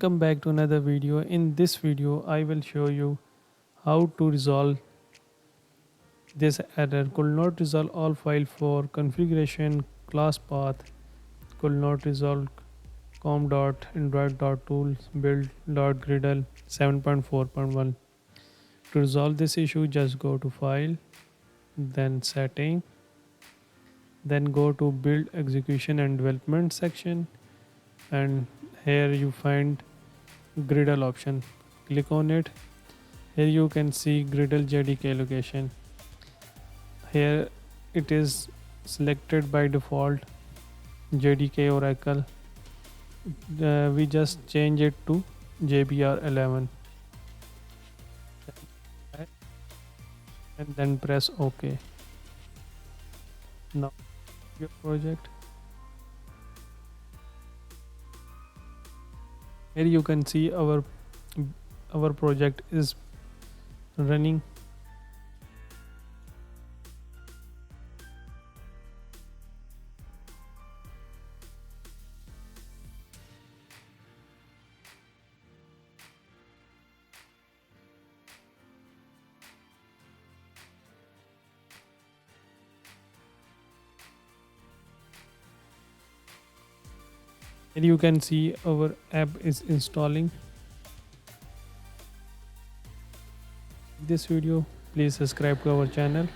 Welcome back to another video. In this video, I will show you how to resolve this error. Could not resolve all file for configuration class path. Could not resolve com.android.tools.buildgradle7.4.1. To resolve this issue, just go to File, then Setting, then go to Build Execution and Development section, and here you find Gradle option. Click on it. Here you can see Gradle JDK location. Here it is selected by default JDK Oracle. We just change it to JBR11 and then press OK. Now your project. Here you can see our project is running. Here you can see our app is installing. This video, please subscribe to our channel.